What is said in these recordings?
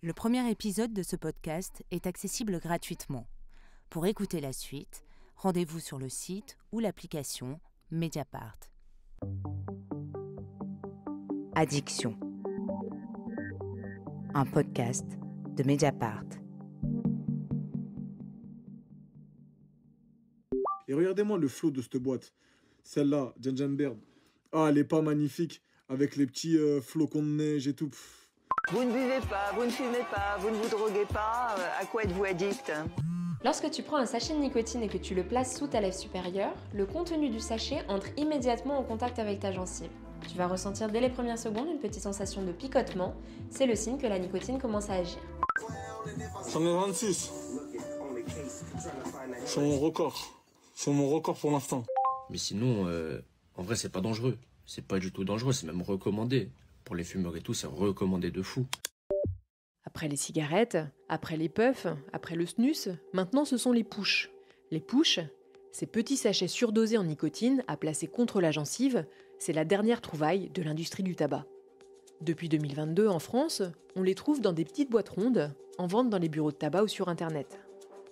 Le premier épisode de ce podcast est accessible gratuitement. Pour écouter la suite, rendez-vous sur le site ou l'application Mediapart. Addiction. Un podcast de Mediapart. Et regardez-moi le flow de cette boîte. Celle-là, Janjanberg. Ah, elle est pas magnifique. Avec les petits flocons de neige et tout. Vous ne buvez pas, vous ne fumez pas, vous ne vous droguez pas, à quoi êtes-vous addict ? Lorsque tu prends un sachet de nicotine et que tu le places sous ta lèvre supérieure, le contenu du sachet entre immédiatement en contact avec ta gencive. Tu vas ressentir dès les premières secondes une petite sensation de picotement, c'est le signe que la nicotine commence à agir. J'en ai 26. C'est mon record. C'est mon record pour l'instant. Mais sinon, en vrai, c'est pas dangereux. C'est pas du tout dangereux, c'est même recommandé. Pour les fumeurs et tout, c'est recommandé de fou. Après les cigarettes, après les puffs, après le snus, maintenant ce sont les pushs. Les pushs, ces petits sachets surdosés en nicotine à placer contre la gencive, c'est la dernière trouvaille de l'industrie du tabac. Depuis 2022, en France, on les trouve dans des petites boîtes rondes, en vente dans les bureaux de tabac ou sur Internet.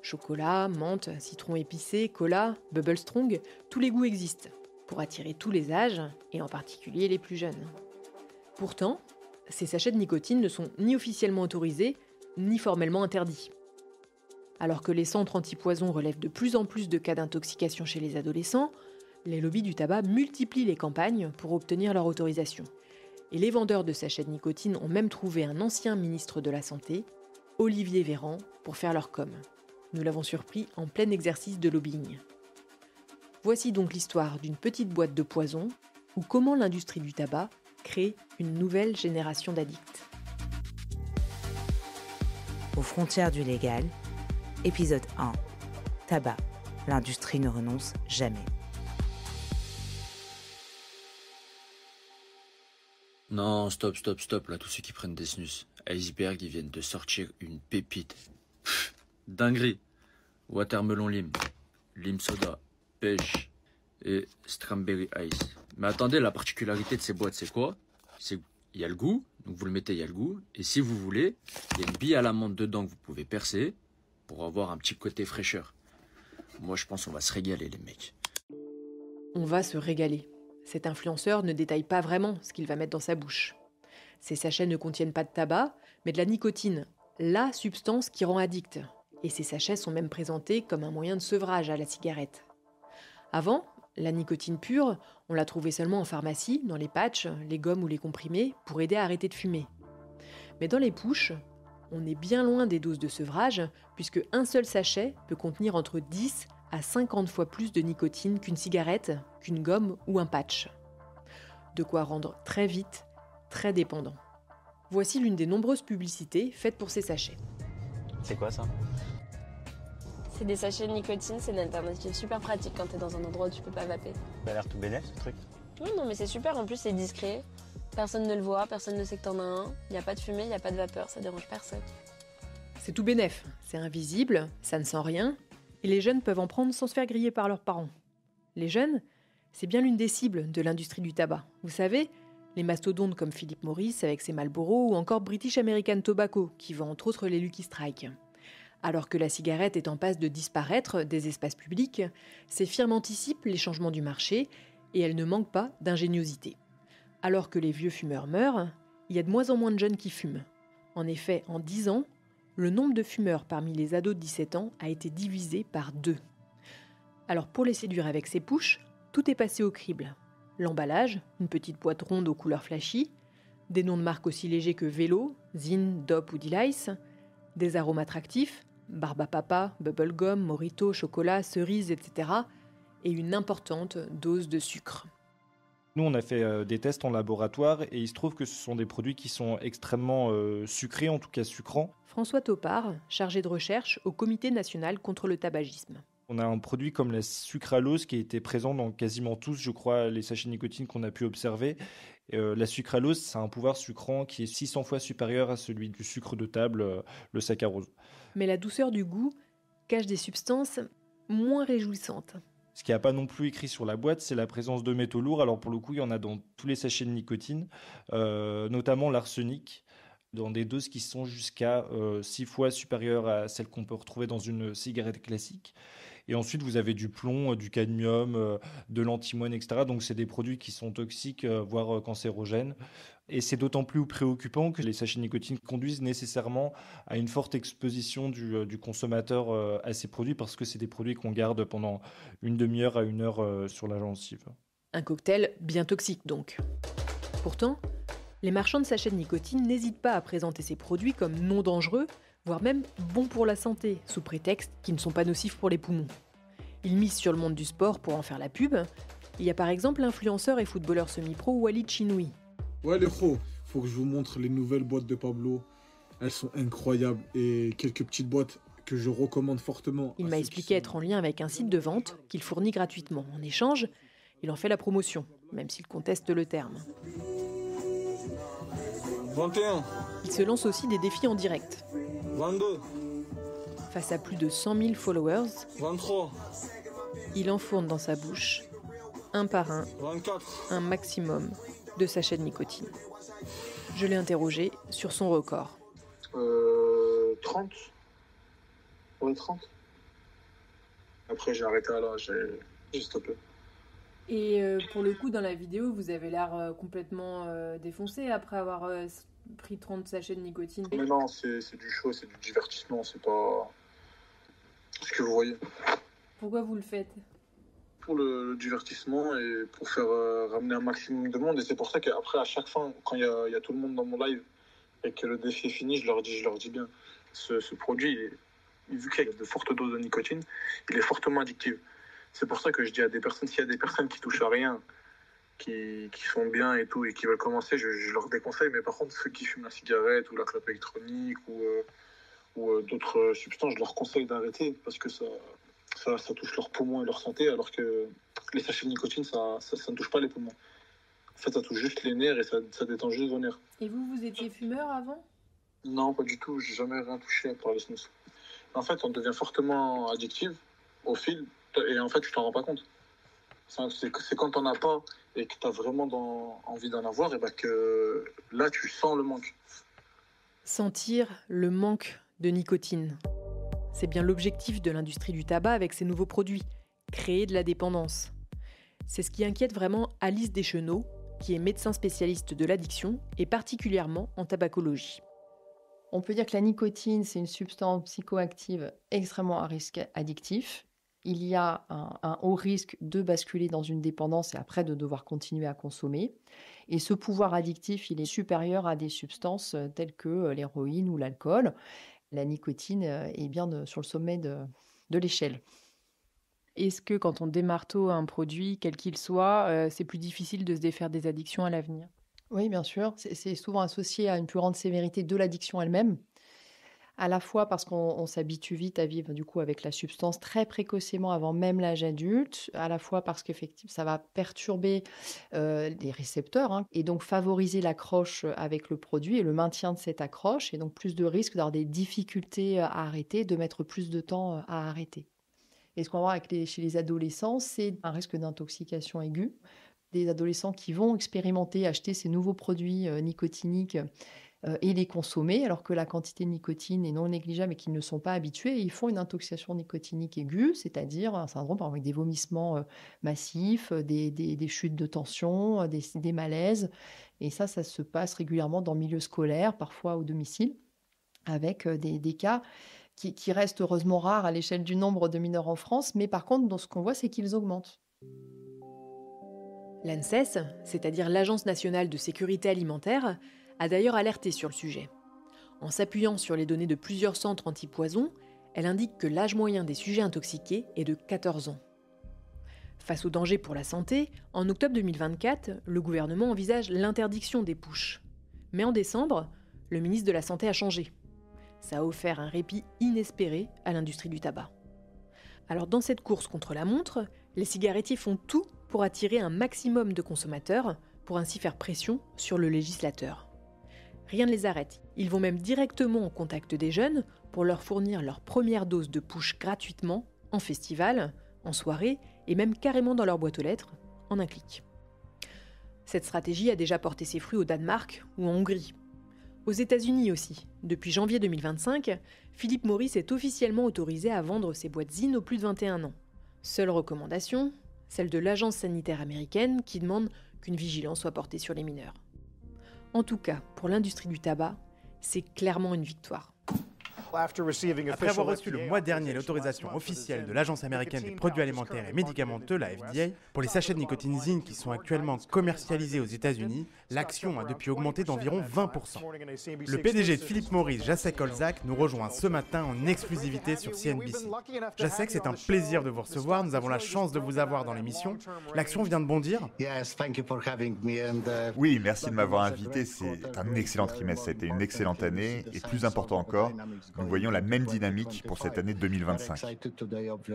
Chocolat, menthe, citron épicé, cola, Bubble Strong, tous les goûts existent, pour attirer tous les âges, et en particulier les plus jeunes. Pourtant, ces sachets de nicotine ne sont ni officiellement autorisés, ni formellement interdits. Alors que les centres anti-poison relèvent de plus en plus de cas d'intoxication chez les adolescents, les lobbies du tabac multiplient les campagnes pour obtenir leur autorisation. Et les vendeurs de sachets de nicotine ont même trouvé un ancien ministre de la Santé, Olivier Véran, pour faire leur com. Nous l'avons surpris en plein exercice de lobbying. Voici donc l'histoire d'une petite boîte de poison, ou comment l'industrie du tabac crée une nouvelle génération d'addicts. Aux frontières du légal, épisode 1. Tabac. L'industrie ne renonce jamais. Non, stop, là, tous ceux qui prennent des snus. Iceberg, ils viennent de sortir une pépite. Dinguerie. Watermelon lime, lime soda, pêche et strawberry ice. Mais attendez, la particularité de ces boîtes, c'est quoi ? C'est qu'il y a le goût, donc vous le mettez, il y a le goût. Et si vous voulez, il y a une bille à l'amande dedans que vous pouvez percer pour avoir un petit côté fraîcheur. Moi, je pense qu'on va se régaler, les mecs. On va se régaler. Cet influenceur ne détaille pas vraiment ce qu'il va mettre dans sa bouche. Ces sachets ne contiennent pas de tabac, mais de la nicotine, la substance qui rend addict. Et ces sachets sont même présentés comme un moyen de sevrage à la cigarette. Avant, la nicotine pure, on la trouvait seulement en pharmacie, dans les patchs, les gommes ou les comprimés, pour aider à arrêter de fumer. Mais dans les pushs, on est bien loin des doses de sevrage, puisque un seul sachet peut contenir entre 10 à 50 fois plus de nicotine qu'une cigarette, qu'une gomme ou un patch. De quoi rendre très vite, très dépendant. Voici l'une des nombreuses publicités faites pour ces sachets. C'est quoi ça ? C'est des sachets de nicotine, c'est une alternative super pratique quand t'es dans un endroit où tu peux pas vaper. Ça a l'air tout bénef ce truc. Oui, non mais c'est super, en plus c'est discret. Personne ne le voit, personne ne sait que t'en as un. Il n'y a pas de fumée, il n'y a pas de vapeur, ça dérange personne. C'est tout bénef, c'est invisible, ça ne sent rien, et les jeunes peuvent en prendre sans se faire griller par leurs parents. Les jeunes, c'est bien l'une des cibles de l'industrie du tabac. Vous savez, les mastodontes comme Philip Morris avec ses Marlboro ou encore British American Tobacco qui vend entre autres les Lucky Strike. Alors que la cigarette est en passe de disparaître des espaces publics, ces firmes anticipent les changements du marché et elles ne manquent pas d'ingéniosité. Alors que les vieux fumeurs meurent, il y a de moins en moins de jeunes qui fument. En effet, en 10 ans, le nombre de fumeurs parmi les ados de 17 ans a été divisé par 2. Alors pour les séduire avec ces pushs, tout est passé au crible. L'emballage, une petite boîte ronde aux couleurs flashy, des noms de marques aussi légers que Vélo, Zyn, Dop ou Delice, des arômes attractifs, barbe à papa, bubblegum, mojito, chocolat, cerise, etc. et une importante dose de sucre. Nous, on a fait des tests en laboratoire et il se trouve que ce sont des produits qui sont extrêmement sucrés, en tout cas sucrants. François Topard, chargé de recherche au Comité national contre le tabagisme. On a un produit comme la sucralose qui était présent dans quasiment tous, je crois, les sachets de nicotine qu'on a pu observer. La sucralose, c'est un pouvoir sucrant qui est 600 fois supérieur à celui du sucre de table, le saccharose. Mais la douceur du goût cache des substances moins réjouissantes. Ce qui n'y a pas non plus écrit sur la boîte, c'est la présence de métaux lourds. Alors pour le coup, il y en a dans tous les sachets de nicotine, notamment l'arsenic, dans des doses qui sont jusqu'à 6 fois supérieures à celles qu'on peut retrouver dans une cigarette classique. Et ensuite, vous avez du plomb, du cadmium, de l'antimoine, etc. Donc, c'est des produits qui sont toxiques, voire cancérogènes. Et c'est d'autant plus préoccupant que les sachets de nicotine conduisent nécessairement à une forte exposition du consommateur à ces produits, parce que c'est des produits qu'on garde pendant une demi-heure à 1 heure sur la gencive. Un cocktail bien toxique donc. Pourtant, les marchands de sachets de nicotine n'hésitent pas à présenter ces produits comme non dangereux, voire même bons pour la santé, sous prétexte qu'ils ne sont pas nocifs pour les poumons. Ils misent sur le monde du sport pour en faire la pub. Il y a par exemple l'influenceur et footballeur semi-pro Walid Chinoui. Ouais les pros, faut que je vous montre les nouvelles boîtes de Pablo. Elles sont incroyables et quelques petites boîtes que je recommande fortement. Il m'a expliqué être en lien avec un site de vente qu'il fournit gratuitement. En échange, il en fait la promotion, même s'il conteste le terme. 21, Il se lance aussi des défis en direct. 22, Face à plus de 100 000 followers, 23, il enfourne dans sa bouche, un par un, 24. un maximum de sachets de nicotine. Je l'ai interrogé sur son record. 30. Ouais, 30. Après, j'ai arrêté là, j'ai stoppé. Et pour le coup, dans la vidéo, vous avez l'air complètement défoncé après avoir pris 30 sachets de nicotine. Mais non, c'est du show, c'est du divertissement, c'est pas ce que vous voyez. Pourquoi vous le faites ? Pour le divertissement et pour faire ramener un maximum de monde. Et c'est pour ça qu'après, à chaque fin, quand il y a tout le monde dans mon live et que le défi est fini, je leur dis bien, ce produit, vu qu'il y a de fortes doses de nicotine, il est fortement addictif. C'est pour ça que je dis à des personnes, s'il y a des personnes qui touchent à rien, qui sont bien et tout, et qui veulent commencer, je leur déconseille. Mais par contre, ceux qui fument la cigarette ou la clope électronique ou d'autres substances, je leur conseille d'arrêter parce que ça touche leurs poumons et leur santé, alors que les sachets de nicotine, ça ne touche pas les poumons. En fait, ça touche juste les nerfs et ça détend juste vos nerfs. Et vous étiez fumeur avant ? Non, pas du tout. J'ai jamais rien touché à part les snus. En fait, on devient fortement addictif au fil et en fait, tu t'en rends pas compte. C'est quand t'en as pas et que t'as vraiment envie d'en avoir, et bah que là, tu sens le manque. Sentir le manque de nicotine. C'est bien l'objectif de l'industrie du tabac avec ses nouveaux produits, créer de la dépendance. C'est ce qui inquiète vraiment Alice Deschenaux, qui est médecin spécialiste de l'addiction et particulièrement en tabacologie. On peut dire que la nicotine, c'est une substance psychoactive extrêmement à risque addictif. Il y a un haut risque de basculer dans une dépendance et après de devoir continuer à consommer. Et ce pouvoir addictif, il est supérieur à des substances telles que l'héroïne ou l'alcool. La nicotine est bien sur le sommet de l'échelle. Est-ce que quand on démarteau un produit, quel qu'il soit, c'est plus difficile de se défaire des addictions à l'avenir ? Oui, bien sûr. C'est souvent associé à une plus grande sévérité de l'addiction elle-même. À la fois parce qu'on s'habitue vite à vivre du coup avec la substance très précocement avant même l'âge adulte, à la fois parce qu'effectivement ça va perturber les récepteurs et donc favoriser l'accroche avec le produit et le maintien de cette accroche et donc plus de risques d'avoir des difficultés à arrêter, de mettre plus de temps à arrêter. Et ce qu'on va voir chez les adolescents, c'est un risque d'intoxication aiguë. Des adolescents qui vont expérimenter, acheter ces nouveaux produits nicotiniques et les consommer, alors que la quantité de nicotine est non négligeable et qu'ils ne sont pas habitués, et ils font une intoxication nicotinique aiguë, c'est-à-dire un syndrome par exemple, avec des vomissements massifs, des chutes de tension, des malaises. Et ça se passe régulièrement dans le milieu scolaire, parfois au domicile, avec des cas qui restent heureusement rares à l'échelle du nombre de mineurs en France, mais par contre, ce qu'on voit, c'est qu'ils augmentent. L'ANSES, c'est-à-dire l'Agence nationale de sécurité alimentaire, a d'ailleurs alerté sur le sujet. En s'appuyant sur les données de plusieurs centres anti-poison, elle indique que l'âge moyen des sujets intoxiqués est de 14 ans. Face au danger pour la santé, en octobre 2024, le gouvernement envisage l'interdiction des pushs. Mais en décembre, le ministre de la Santé a changé. Ça a offert un répit inespéré à l'industrie du tabac. Alors dans cette course contre la montre, les cigarettiers font tout pour attirer un maximum de consommateurs, pour ainsi faire pression sur le législateur. Rien ne les arrête. Ils vont même directement au contact des jeunes pour leur fournir leur première dose de push gratuitement, en festival, en soirée et même carrément dans leur boîte aux lettres, en un clic. Cette stratégie a déjà porté ses fruits au Danemark ou en Hongrie. Aux États-Unis aussi, depuis janvier 2025, Philip Morris est officiellement autorisé à vendre ses boîtes ZYN aux plus de 21 ans. Seule recommandation, celle de l'agence sanitaire américaine qui demande qu'une vigilance soit portée sur les mineurs. En tout cas, pour l'industrie du tabac, c'est clairement une victoire. Après avoir reçu le mois dernier l'autorisation officielle de l'Agence américaine des produits alimentaires et médicamenteux, la FDA, pour les sachets de nicotine ZYN qui sont actuellement commercialisés aux États-Unis, l'action a depuis augmenté d'environ 20%. Le PDG de Philip Morris, Jacek Olczak, nous rejoint ce matin en exclusivité sur CNBC. Jacek, c'est un plaisir de vous recevoir. Nous avons la chance de vous avoir dans l'émission. L'action vient de bondir. Oui, merci de m'avoir invité. C'est un excellent trimestre. Ça a été une excellente année et plus important encore, nous voyons la même dynamique pour cette année 2025.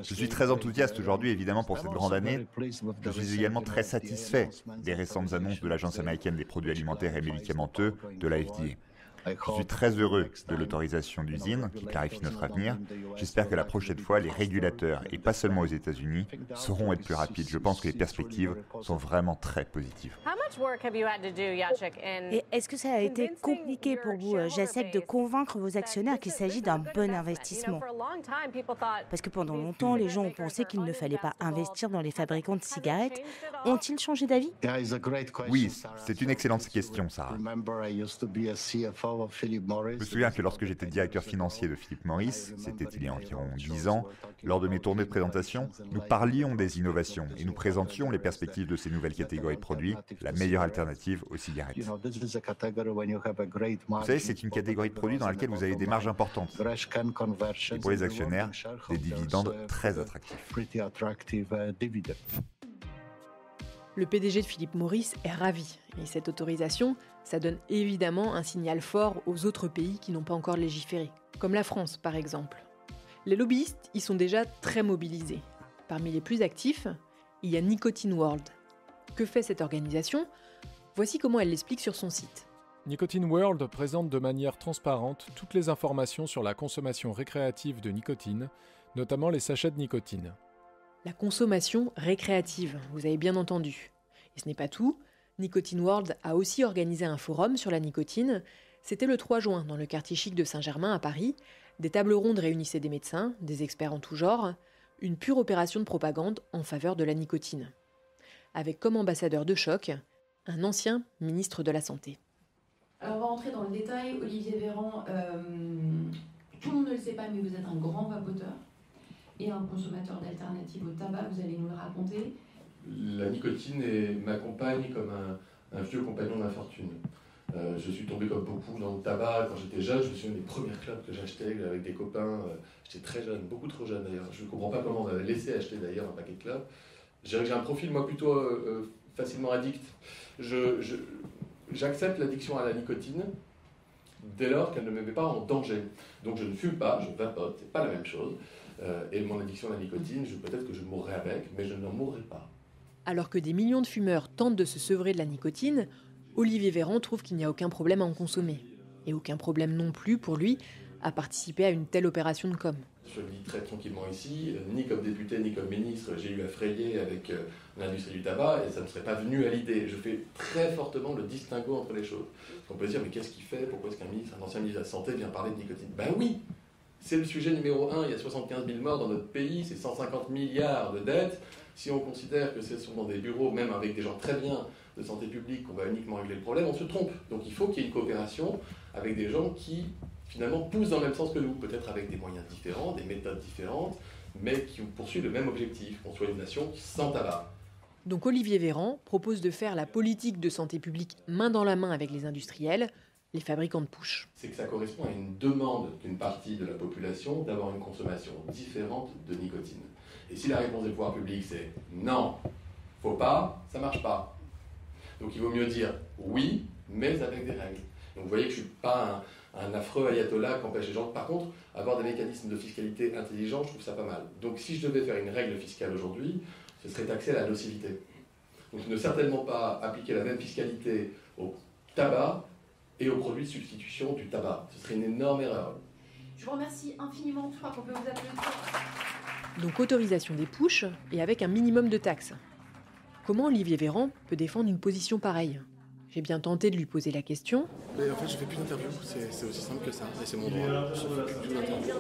Je suis très enthousiaste aujourd'hui, évidemment, pour cette grande année. Je suis également très satisfait des récentes annonces de l'Agence américaine des produits alimentaires et médicamenteux, de la FDA. Je suis très heureux de l'autorisation du ZYN qui clarifie notre avenir. J'espère que la prochaine fois, les régulateurs, et pas seulement aux États-Unis, sauront être plus rapides. Je pense que les perspectives sont vraiment très positives. Et est-ce que ça a été compliqué pour vous, Jacek, de convaincre vos actionnaires qu'il s'agit d'un bon investissement? Parce que pendant longtemps, les gens ont pensé qu'il ne fallait pas investir dans les fabricants de cigarettes. Ont-ils changé d'avis? Oui, c'est une excellente question, Sarah. Je me souviens que lorsque j'étais directeur financier de Philip Morris, c'était il y a environ 10 ans, lors de mes tournées de présentation, nous parlions des innovations et nous présentions les perspectives de ces nouvelles catégories de produits, la meilleure alternative aux cigarettes. Vous savez, c'est une catégorie de produits dans laquelle vous avez des marges importantes et pour les actionnaires, des dividendes très attractifs. Le PDG de Philip Morris est ravi. Et cette autorisation, ça donne évidemment un signal fort aux autres pays qui n'ont pas encore légiféré, comme la France par exemple. Les lobbyistes y sont déjà très mobilisés. Parmi les plus actifs, il y a Nicotine World. Que fait cette organisation? Voici comment elle l'explique sur son site. Nicotine World présente de manière transparente toutes les informations sur la consommation récréative de nicotine, notamment les sachets de nicotine. La consommation récréative, vous avez bien entendu. Et ce n'est pas tout, Nicotine World a aussi organisé un forum sur la nicotine. C'était le 3 juin dans le quartier chic de Saint-Germain à Paris. Des tables rondes réunissaient des médecins, des experts en tout genre, une pure opération de propagande en faveur de la nicotine. Avec comme ambassadeur de choc, un ancien ministre de la Santé. Alors on va rentrer dans le détail. Olivier Véran, tout le monde ne le sait pas, mais vous êtes un grand vapoteur et un consommateur d'alternatives au tabac, vous allez nous le raconter. La nicotine m'accompagne comme un vieux compagnon d'infortune. Je suis tombé comme beaucoup dans le tabac quand j'étais jeune. Je me souviens des premières clopes que j'achetais avec des copains. J'étais très jeune, beaucoup trop jeune d'ailleurs. Je ne comprends pas comment on m'avait laissé acheter d'ailleurs un paquet de clopes. J'ai un profil moi plutôt facilement addict. J'accepte l'addiction à la nicotine dès lors qu'elle ne me met pas en danger. Donc je ne fume pas, je vapote, c'est pas la même chose. Et mon addiction à la nicotine, peut-être que je mourrai avec, mais je n'en mourrai pas. Alors que des millions de fumeurs tentent de se sevrer de la nicotine, Olivier Véran trouve qu'il n'y a aucun problème à en consommer. Et aucun problème non plus, pour lui, à participer à une telle opération de com. Je le dis très tranquillement ici, ni comme député, ni comme ministre, j'ai eu à frayer avec l'industrie du tabac, et ça ne serait pas venu à l'idée. Je fais très fortement le distinguo entre les choses. On peut se dire, mais qu'est-ce qu'il fait? Pourquoi est-ce un ancien ministre de la Santé vient parler de nicotine? Ben oui, c'est le sujet numéro 1, il y a 75 000 morts dans notre pays, c'est 150 milliards de dettes. Si on considère que ce sont dans des bureaux, même avec des gens très bien de santé publique, qu'on va uniquement régler le problème, on se trompe. Donc il faut qu'il y ait une coopération avec des gens qui, finalement, poussent dans le même sens que nous, peut-être avec des moyens différents, des méthodes différentes, mais qui poursuivent le même objectif, qu'on soit une nation sans tabac. Donc Olivier Véran propose de faire la politique de santé publique main dans la main avec les industriels, les fabricants de push. C'est que ça correspond à une demande d'une partie de la population d'avoir une consommation différente de nicotine. Et si la réponse des pouvoirs publics c'est non, faut pas, ça marche pas. Donc il vaut mieux dire oui, mais avec des règles. Donc vous voyez que je ne suis pas un affreux ayatollah qui empêche les gens. Par contre, avoir des mécanismes de fiscalité intelligents, je trouve ça pas mal. Donc si je devais faire une règle fiscale aujourd'hui, ce serait taxer la nocivité. Donc ne certainement pas appliquer la même fiscalité au tabac et aux produits de substitution du tabac. Ce serait une énorme erreur. Je vous remercie infiniment. Je crois qu'on peut vous applaudir. Donc autorisation des pushs et avec un minimum de taxes. Comment Olivier Véran peut défendre une position pareille? J'ai bien tenté de lui poser la question. Mais en fait, je fais plus d'interviews, c'est aussi simple que ça, et c'est mon droit. Je fais plus d'interviews.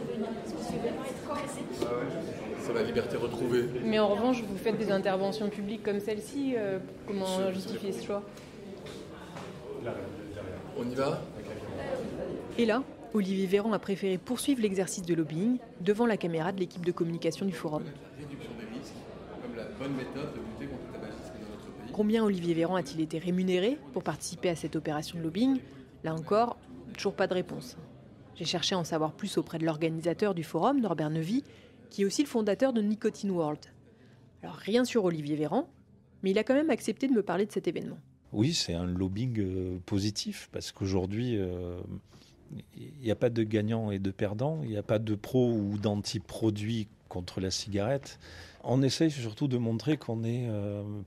C'est la liberté retrouvée. Mais en revanche, vous faites des interventions publiques comme celle-ci, comment justifier ce choix? On y va? Et là, Olivier Véran a préféré poursuivre l'exercice de lobbying devant la caméra de l'équipe de communication du Forum. La réduction des risques, comme la bonne méthode de lutter contre le tabagisme dans notre pays. Combien Olivier Véran a-t-il été rémunéré pour participer à cette opération de lobbying? Là encore, toujours pas de réponse. J'ai cherché à en savoir plus auprès de l'organisateur du Forum, Norbert Neuvy, qui est aussi le fondateur de Nicotine World. Alors rien sur Olivier Véran, mais il a quand même accepté de me parler de cet événement. Oui, c'est un lobbying positif, parce qu'aujourd'hui, il n'y a pas de gagnants et de perdants, il n'y a pas de pro ou d'anti-produits contre la cigarette. On essaye surtout de montrer qu'on est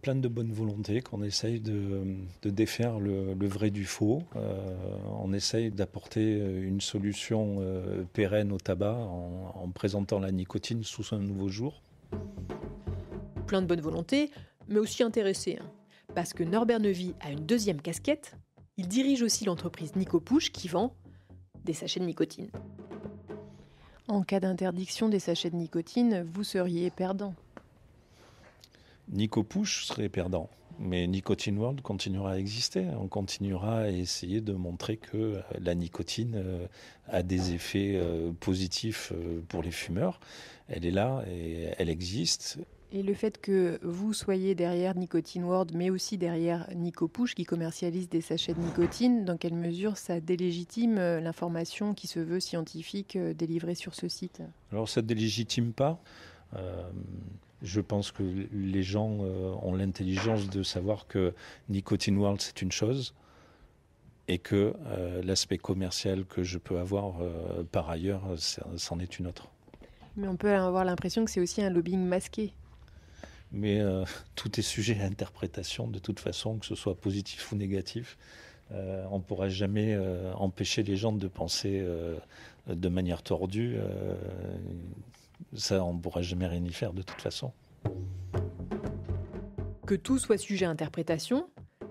plein de bonne volonté, qu'on essaye de défaire le vrai du faux. On essaye d'apporter une solution pérenne au tabac en présentant la nicotine sous un nouveau jour. Plein de bonne volonté, mais aussi intéressé. Parce que Norbert Neuvy a une deuxième casquette. Il dirige aussi l'entreprise Nicopush qui vend des sachets de nicotine. En cas d'interdiction des sachets de nicotine, vous seriez perdant. Nicopush serait perdant, mais Nicotine World continuera à exister. On continuera à essayer de montrer que la nicotine a des effets positifs pour les fumeurs. Elle est là et elle existe. Et le fait que vous soyez derrière Nicotine World, mais aussi derrière Nicopush, qui commercialise des sachets de nicotine, dans quelle mesure ça délégitime l'information qui se veut scientifique délivrée sur ce site? Alors ça ne délégitime pas. Je pense que les gens ont l'intelligence de savoir que Nicotine World, c'est une chose, et que l'aspect commercial que je peux avoir par ailleurs, c'en est une autre. Mais on peut avoir l'impression que c'est aussi un lobbying masqué. Mais tout est sujet à interprétation, de toute façon, que ce soit positif ou négatif. On ne pourra jamais empêcher les gens de penser de manière tordue. Ça, on ne pourra jamais rien y faire, de toute façon. Que tout soit sujet à interprétation,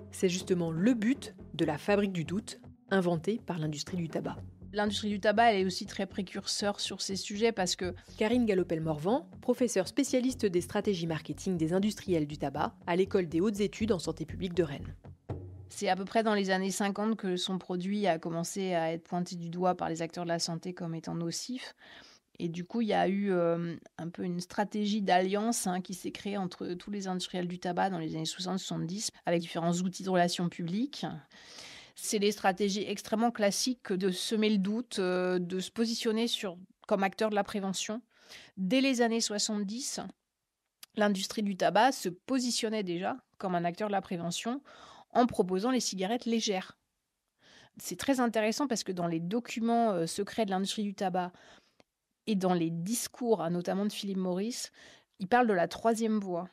c'est justement le but de la fabrique du doute, inventée par l'industrie du tabac. L'industrie du tabac, elle est aussi très précurseur sur ces sujets parce que... Karine Galopel-Morvan, professeure spécialiste des stratégies marketing des industriels du tabac à l'École des hautes études en santé publique de Rennes. C'est à peu près dans les années 50 que son produit a commencé à être pointé du doigt par les acteurs de la santé comme étant nocif. Et du coup, il y a eu un peu une stratégie d'alliance qui s'est créée entre tous les industriels du tabac dans les années 60-70 avec différents outils de relations publiques. C'est des stratégies extrêmement classiques de semer le doute, de se positionner comme acteur de la prévention. Dès les années 70, l'industrie du tabac se positionnait déjà comme un acteur de la prévention en proposant les cigarettes légères. C'est très intéressant parce que dans les documents secrets de l'industrie du tabac et dans les discours, notamment de Philip Morris, il parle de la troisième voie.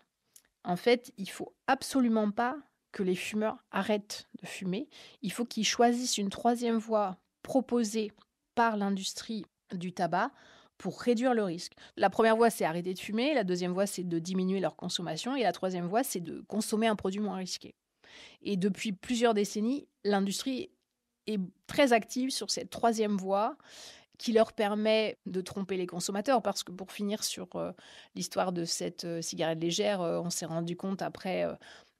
En fait, il ne faut absolument pas que les fumeurs arrêtent de fumer. Il faut qu'ils choisissent une troisième voie proposée par l'industrie du tabac pour réduire le risque. La première voie, c'est arrêter de fumer. La deuxième voie, c'est de diminuer leur consommation. Et la troisième voie, c'est de consommer un produit moins risqué. Et depuis plusieurs décennies, l'industrie est très active sur cette troisième voie qui leur permet de tromper les consommateurs. Parce que pour finir sur l'histoire de cette cigarette légère, on s'est rendu compte après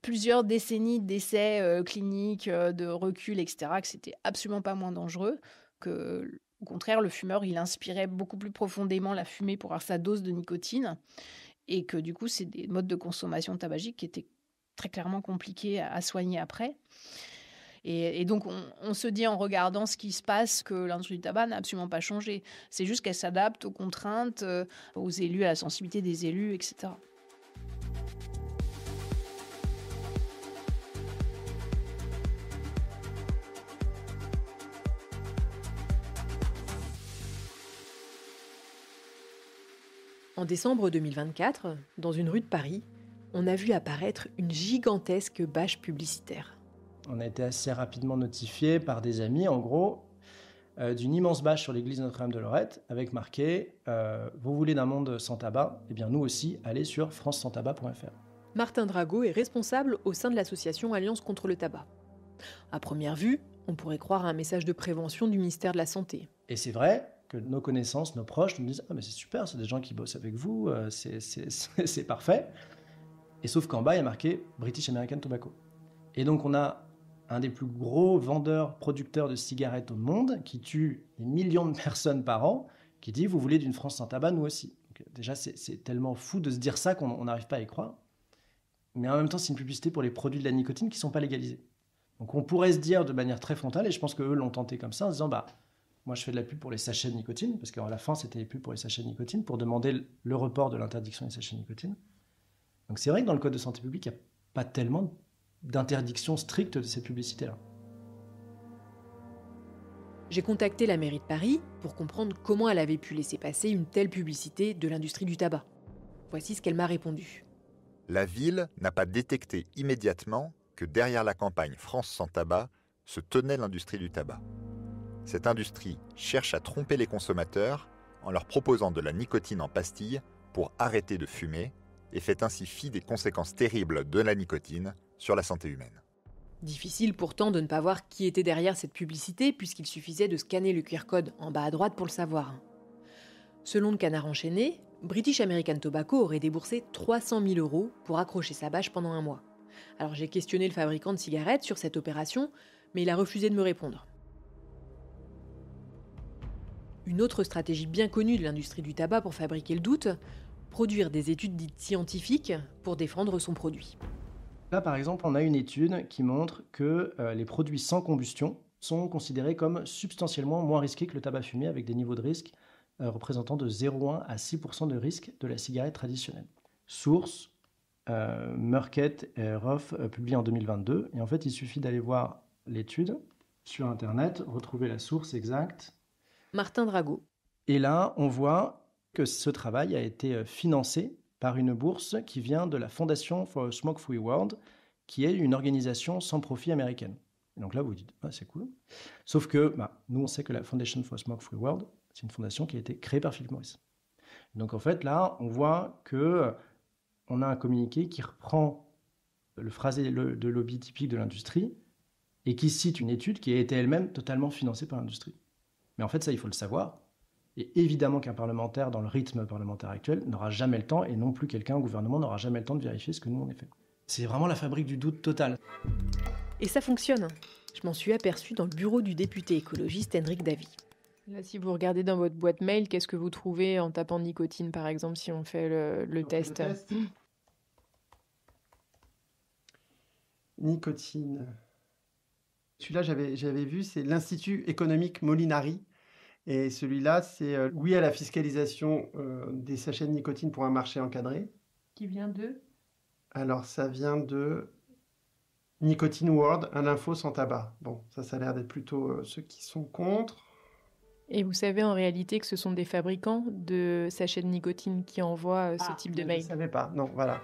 plusieurs décennies d'essais cliniques, de recul, etc., que c'était absolument pas moins dangereux, que au contraire, le fumeur, il inspirait beaucoup plus profondément la fumée pour avoir sa dose de nicotine, et que du coup, c'est des modes de consommation tabagique qui étaient très clairement compliqués à soigner après. Et donc, on se dit en regardant ce qui se passe que l'industrie du tabac n'a absolument pas changé. C'est juste qu'elle s'adapte aux contraintes, aux élus, à la sensibilité des élus, etc. En décembre 2024, dans une rue de Paris, on a vu apparaître une gigantesque bâche publicitaire. On a été assez rapidement notifié par des amis, en gros, d'une immense bâche sur l'église Notre-Dame de Lorette, avec marqué « Vous voulez d'un monde sans tabac ? Eh bien nous aussi, allez sur francesanstabac.fr ». Martin Drago est responsable au sein de l'association Alliance contre le tabac. À première vue, on pourrait croire à un message de prévention du ministère de la Santé. Et c'est vrai que nos connaissances, nos proches nous disent « Ah mais c'est super, c'est des gens qui bossent avec vous, c'est parfait ». Et sauf qu'en bas, il y a marqué « British American Tobacco ». Et donc on a un des plus gros vendeurs, producteurs de cigarettes au monde, qui tue des millions de personnes par an, qui dit « Vous voulez d'une France sans tabac, nous aussi ». Donc, déjà, c'est tellement fou de se dire ça qu'on n'arrive pas à y croire. Mais en même temps, c'est une publicité pour les produits de la nicotine qui ne sont pas légalisés. Donc on pourrait se dire de manière très frontale, et je pense qu'eux l'ont tenté comme ça, en se disant « Moi, je fais de la pub pour les sachets de nicotine », parce qu'à la fin, c'était les pubs pour les sachets de nicotine, pour demander le report de l'interdiction des sachets de nicotine. Donc c'est vrai que dans le Code de santé publique, il n'y a pas tellement d'interdiction stricte de cette publicité-là. J'ai contacté la mairie de Paris pour comprendre comment elle avait pu laisser passer une telle publicité de l'industrie du tabac. Voici ce qu'elle m'a répondu. La ville n'a pas détecté immédiatement que derrière la campagne France sans tabac se tenait l'industrie du tabac. Cette industrie cherche à tromper les consommateurs en leur proposant de la nicotine en pastille pour arrêter de fumer et fait ainsi fi des conséquences terribles de la nicotine sur la santé humaine. Difficile pourtant de ne pas voir qui était derrière cette publicité puisqu'il suffisait de scanner le QR code en bas à droite pour le savoir. Selon le Canard enchaîné, British American Tobacco aurait déboursé 300 000 € pour accrocher sa bâche pendant un mois. Alors j'ai questionné le fabricant de cigarettes sur cette opération, mais il a refusé de me répondre. Une autre stratégie bien connue de l'industrie du tabac pour fabriquer le doute, produire des études dites scientifiques pour défendre son produit. Là, par exemple, on a une étude qui montre que les produits sans combustion sont considérés comme substantiellement moins risqués que le tabac fumé, avec des niveaux de risque représentant de 0,1 à 6% de risque de la cigarette traditionnelle. Source, Murket et Ruff, publié en 2022. Et en fait, il suffit d'aller voir l'étude sur Internet, retrouver la source exacte. Martin Drago. Et là, on voit que ce travail a été financé par une bourse qui vient de la Foundation for a Smoke-Free World, qui est une organisation sans profit américaine. Et donc là, vous vous dites, c'est cool. Sauf que nous, on sait que la Foundation for a Smoke-Free World, c'est une fondation qui a été créée par Philip Morris. Donc en fait, là, on voit qu'on a un communiqué qui reprend le phrasé de lobby typique de l'industrie et qui cite une étude qui a été elle-même totalement financée par l'industrie. Mais en fait, ça, il faut le savoir. Et évidemment qu'un parlementaire, dans le rythme parlementaire actuel, n'aura jamais le temps, et non plus quelqu'un au gouvernement n'aura jamais le temps de vérifier ce que nous, on a fait. C'est vraiment la fabrique du doute total. Et ça fonctionne. Je m'en suis aperçu dans le bureau du député écologiste Henrik Davy. Là, si vous regardez dans votre boîte mail, qu'est-ce que vous trouvez en tapant nicotine, par exemple, si on fait le test? Nicotine. Celui-là, j'avais vu, c'est l'Institut économique Molinari. Et celui-là, c'est oui à la fiscalisation des sachets de nicotine pour un marché encadré. Qui vient de? Alors, ça vient de Nicotine World, un info sans tabac. Bon, ça a l'air d'être plutôt ceux qui sont contre. Et vous savez en réalité que ce sont des fabricants de sachets de nicotine qui envoient ce type de mail? Je ne savais pas, non, voilà.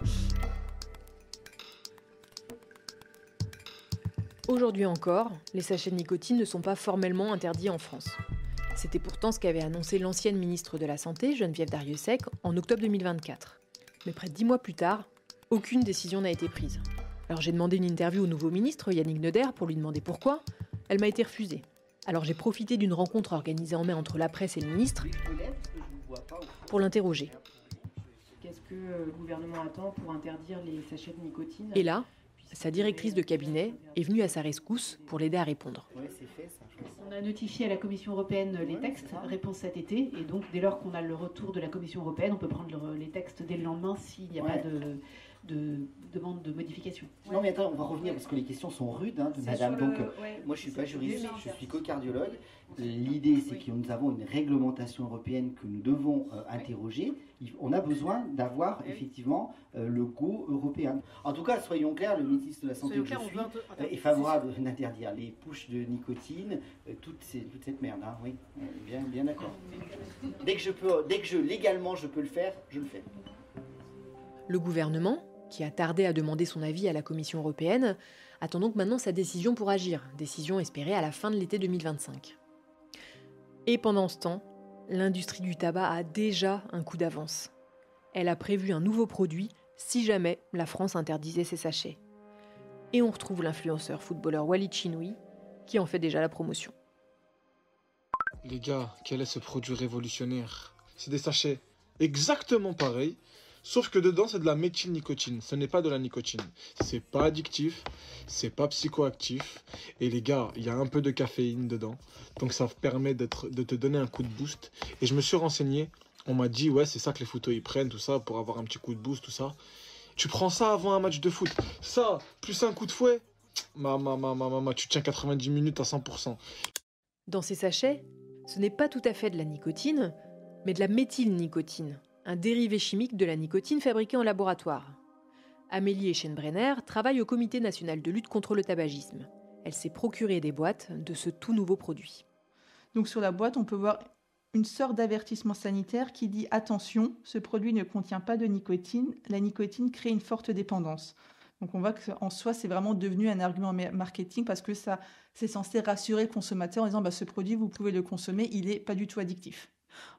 Aujourd'hui encore, les sachets de nicotine ne sont pas formellement interdits en France. C'était pourtant ce qu'avait annoncé l'ancienne ministre de la Santé, Geneviève Darrieussecq, en octobre 2024. Mais près de 10 mois plus tard, aucune décision n'a été prise. Alors j'ai demandé une interview au nouveau ministre, Yannick Neuder, pour lui demander pourquoi. Elle m'a été refusée. Alors j'ai profité d'une rencontre organisée en mai entre la presse et le ministre pour l'interroger. Qu'est-ce que le gouvernement attend pour interdire les sachets de nicotine? Et là, sa directrice de cabinet est venue à sa rescousse pour l'aider à répondre. On a notifié à la Commission européenne les textes, réponse cet été, et donc dès lors qu'on a le retour de la Commission européenne, on peut prendre les textes dès le lendemain s'il n'y a pas de demande de modification. Non mais attends, on va revenir parce que les questions sont rudes, de madame. Donc moi je suis pas juriste, je suis co-cardiologue. L'idée c'est que nous avons une réglementation européenne que nous devons interroger. On a besoin d'avoir effectivement le go européen. En tout cas, soyons clairs, le ministre de la Santé que je suis est favorable d'interdire les pushs de nicotine, toute cette merde. Hein, oui, bien d'accord. Dès que légalement je peux le faire, je le fais. Le gouvernement, qui a tardé à demander son avis à la Commission européenne, attend donc maintenant sa décision pour agir, décision espérée à la fin de l'été 2025. Et pendant ce temps, l'industrie du tabac a déjà un coup d'avance. Elle a prévu un nouveau produit si jamais la France interdisait ses sachets. Et on retrouve l'influenceur footballeur Walid Chinoui, qui en fait déjà la promotion. Les gars, quel est ce produit révolutionnaire? C'est des sachets exactement pareils, sauf que dedans c'est de la méthylnicotine. Ce n'est pas de la nicotine. C'est pas addictif, c'est pas psychoactif. Et les gars, il y a un peu de caféine dedans. Donc ça permet de te donner un coup de boost. Et je me suis renseigné, on m'a dit ouais c'est ça que les footos ils prennent, tout ça, pour avoir un petit coup de boost, tout ça. Tu prends ça avant un match de foot. Ça, plus un coup de fouet, tu tiens 90 minutes à 100%. Dans ces sachets, ce n'est pas tout à fait de la nicotine, mais de la méthylnicotine, un dérivé chimique de la nicotine fabriqué en laboratoire. Amélie Eschenbrenner travaille au Comité national de lutte contre le tabagisme. Elle s'est procuré des boîtes de ce tout nouveau produit. Donc sur la boîte, on peut voir une sorte d'avertissement sanitaire qui dit « Attention, ce produit ne contient pas de nicotine. La nicotine crée une forte dépendance ». Donc on voit qu'en soi, c'est vraiment devenu un argument marketing parce que c'est censé rassurer le consommateur en disant ce produit, vous pouvez le consommer, il n'est pas du tout addictif.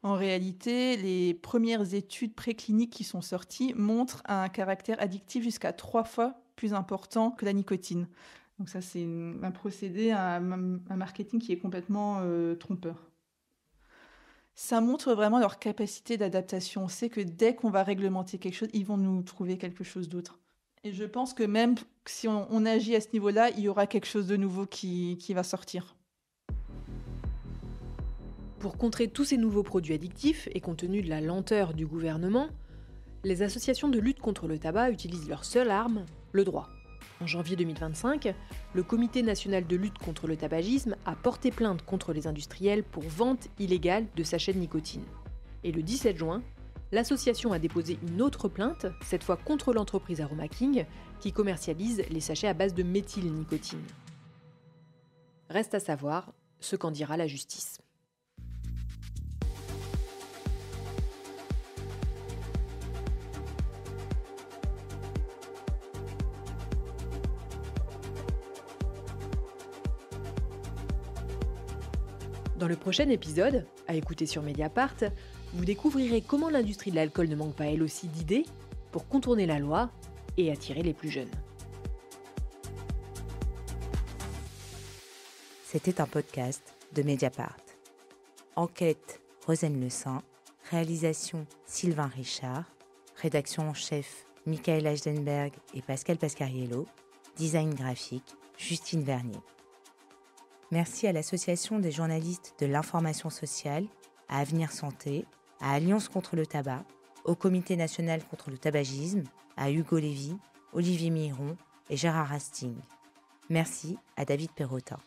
En réalité, les premières études précliniques qui sont sorties montrent un caractère addictif jusqu'à 3 fois plus important que la nicotine. Donc ça, c'est un procédé, un marketing qui est complètement trompeur. Ça montre vraiment leur capacité d'adaptation. On sait que dès qu'on va réglementer quelque chose, ils vont nous trouver quelque chose d'autre. Et je pense que même si on agit à ce niveau-là, il y aura quelque chose de nouveau qui va sortir. Pour contrer tous ces nouveaux produits addictifs, et compte tenu de la lenteur du gouvernement, les associations de lutte contre le tabac utilisent leur seule arme, le droit. En janvier 2025, le Comité national de lutte contre le tabagisme a porté plainte contre les industriels pour vente illégale de sachets de nicotine. Et le 17 juin, l'association a déposé une autre plainte, cette fois contre l'entreprise Aroma King, qui commercialise les sachets à base de méthylnicotine. Reste à savoir ce qu'en dira la justice. Dans le prochain épisode, à écouter sur Mediapart, vous découvrirez comment l'industrie de l'alcool ne manque pas elle aussi d'idées pour contourner la loi et attirer les plus jeunes. C'était un podcast de Mediapart. Enquête, Rosane Le Saint. Réalisation, Sylvain Richard. Rédaction en chef, Michael Achdenberg et Pascal Pascariello. Design graphique, Justine Vernier. Merci à l'Association des journalistes de l'information sociale, à Avenir Santé, à Alliance contre le tabac, au Comité national contre le tabagisme, à Hugo Lévy, Olivier Miron et Gérard Hastings. Merci à David Perrotin.